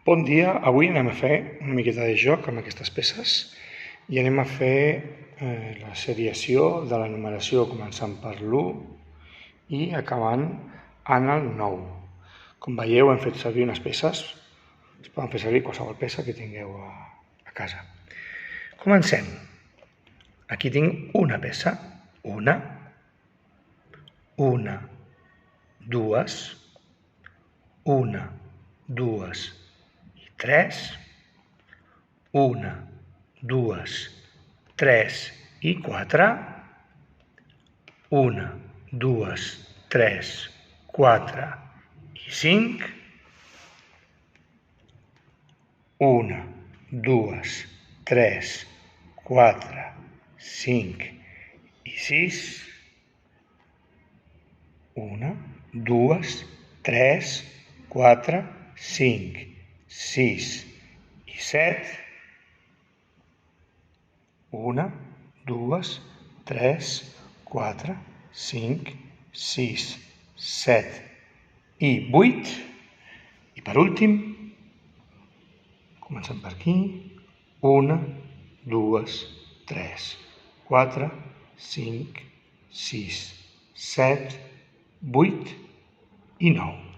Bon dia, avui anem a fer una miqueta de joc amb aquestes peces i anem a fer la seriació de la numeració començant per l'1 i acabant en el 9. Com veieu hem fet servir unes peces, es poden fer servir qualsevol peça que tingueu a casa. Comencem. Aquí tinc una peça, una, dues, i 3, 1, 2, 3 i 4, 1, 2, 3, 4 i 5, 1, 2, 3, 4, 5 i 6, 1, 2, 3, 4, 5, 6 i 7, 1, 2, 3, 4, 5, 6, 7 i 8. I per últim, comencem per aquí, 1, 2, 3, 4, 5, 6, 7, 8 i 9.